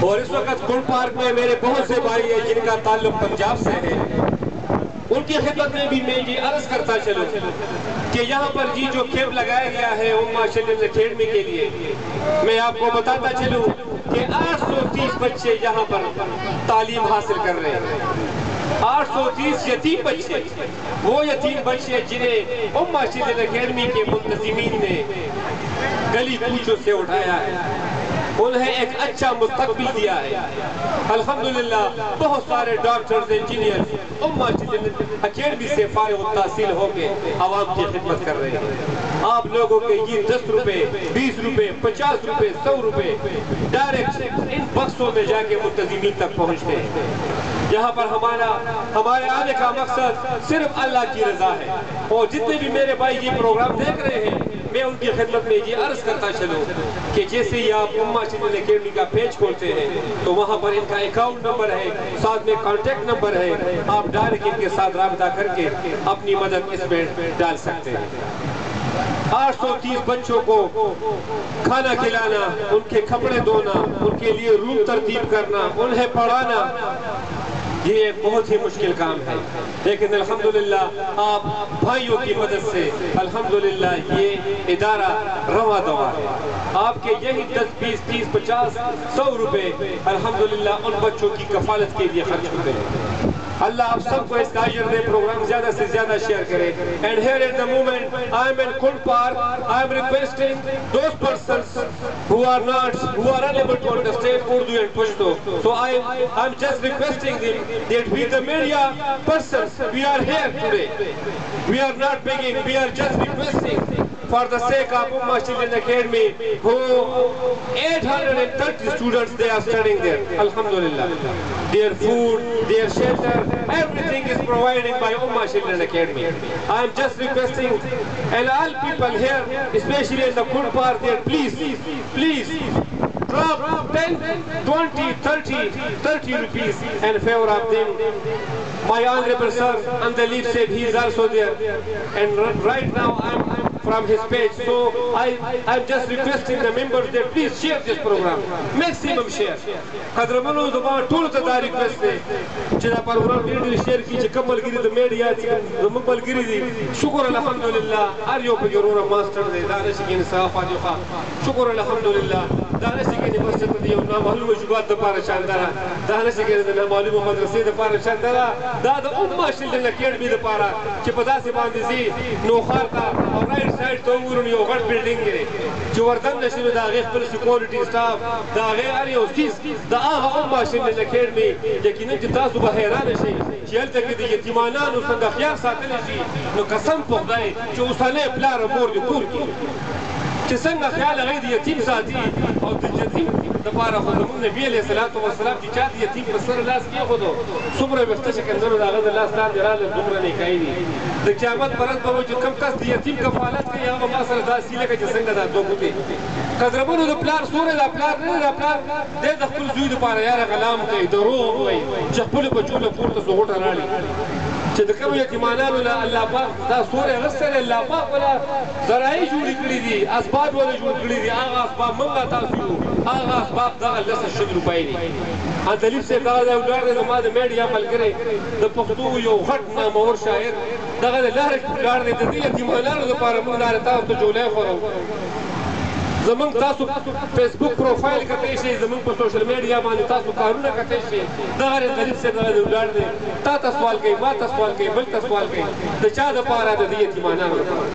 اور اس وقت کنڈ پارک میں میرے بہت سے بھائی ہیں جن کا تعلق پنجاب سے ہے، ان کی خدمت میں بھی میں یہ عرض کرتا چلوں کہ یہاں پر جو کیمپ لگایا گیا ہے امہ شریف اکیڈمی کے لیے، میں آپ کو بتاتا چلوں کہ 830 بچے یہاں پر تعلیم حاصل کر رہے ہیں۔ 830 یتیم بچے، وہ یتیم بچے جنہیں امہ شریف اکیڈمی کے منتظمین نے گلی کوچوں سے اٹھایا ہے، انہیں ایک اچھا مستقبل دیا ہے۔ الحمدللہ بہت سارے ڈاکٹرز، انجینئر امہ شریف اکیڈمی سے فارغ التحصیل ہو کے عوام کی خدمت کر رہے ہیں۔ آپ لوگوں کے یہ 10 روپے، 20 روپے، 50 روپے، 100 روپے ڈائریکٹ ان بکسوں میں جا کے منتظمین تک پہنچتے ہیں۔ یہاں پر ہمارے آنے کا مقصد صرف اللہ کی رضا ہے، اور جتنے بھی میرے بھائی یہ پروگرام دیکھ رہے ہیں، میں ان کی خدمت میں یہ عرض کرتا چلوں کہ جیسے ہی آپ امہ شریف اکیڈمی کا پیج کھولتے ہیں تو وہاں پر ان کا اکاؤنٹ نمبر ہے، ساتھ میں کانٹیکٹ نمبر ہے، آپ ڈائریکٹ ان کے ساتھ رابطہ کر کے اپنی مدد اس میں ڈال سکتے ہیں۔ 830 بچوں کو کھانا کھلانا، ان کے کپڑے دھونا، ان کے لیے روم ترتیب کرنا، انہیں پڑھانا، یہ ایک بہت ہی مشکل کام ہے، لیکن الحمدللہ آپ بھائیوں کی مدد سے الحمدللہ یہ ادارہ رواں دواں ہے۔ آپ کے یہی 10، 20، 30، 50، 100 روپے الحمدللہ ان بچوں کی کفالت کے لیے خرچ ہوتے ہیں۔ اللہ آپ سب کو اس کا اجر دے، پروگرام زیادہ سے زیادہ شیئر کرے۔ And here at the moment, I am in Kund Park. I am requesting those persons who are unable to understand Urdu and Pashto. So I'm just requesting them that we the media persons, we are here today. We are not begging, we are just requesting for the sake of Ummah Children Academy, who 830 students they are studying there. Alhamdulillah. Their food, their shelter, everything is provided by Ummah Children Academy. I am just requesting, and all people here, especially in the Kund Park, that please drop 10, 20, 30 rupees in favor of them. My honorable sir Andalib said he is also there, and right now I'm from his page, so I'm just requesting the members that please share this program, maximum share. قدرمنو زمان ټول ته دا ریکویسټ دی چې دا programme ډېر شیر کړي، چې کوم ملګري د media زموږ ملګري دي، شکر الحمدلله هر یو پکې وروره ماسټر دی، دا نشي کېني صحافت یو شکر الحمدلله، دا نشي کېني مسجد د یو نامعلومه جومات دپاره شانداره، دا نشي کېني د نامعلومه مدرسې دپاره شانداره، دا د امه چلډرن اکیډمي دپاره چې په داسې باندې ځي نو ښار ته او رایټ سایډ ته وګورو یو غټ بلډینګ دی چې وردن نشي نو د هغې خپل سیکورټي سټاف، د هغې هر یو څیز د هغه امه چلډرن اکیډمي یقینا چې تاسو به حیرانه شئ چې هلته کې د یتیمانانو صندوقیان ساتلی شي، نو قسم په خدای چې اوسنی پلار او مور دې کور کړي چې څنګه خیال هغوی د یتیم ساتي، او د یتیم دپاره خو زموږ نبي علیه الصلاة والسلام چې چا د یتیم په سر لاس کېښودو څومره ویښته چې کنځلو د هغه د لاس لاندې راغلل، دومره نیکایي دي. د قیامت په ورځ به وایي چې کوم کس د یتیم کفالت کوي هغه به ما سره داسې لکه چې څنګه دا دوه ګوتې. قدرمنو د پلار سوری دا پلار نه دی، دا پلار دی د خپل زوی دپاره یاره غلام کوي، دروغ وایي چې خپلو بچو له کور ته سغوټه راړي، چې د کومو یتیمانانو له الله پاک دا سوری اخیستی دی، الله پاک وله ذرایع جوړې کړي دي، اسباب وله جوړ کړي دي، هغه اسباب موږ تاسو یو، هغه اسباب دغه 10 روپۍ دي. اندلیب صاحب دغه دی ولاړ دی زما د میډیا ملګری، د پښتو یو غټ نامور شاعر، دغه د لارې ولاړ دی، د دې یتیمانانو دپاره موږ دا تاسو ته جولی خورو. زمونږ تاسو فیسبوک پروفایل کتی شئ، زمونږ په سوشل میډیا باندې تاسو کارونه کتی شئ، دغه غریب صاحب دغه دی ولاړ دی، تا ته سوال کوي، ما ته سوال کوي، بل ته سوال کوي، د چا دپاره د دې یتیمانانو دپاره.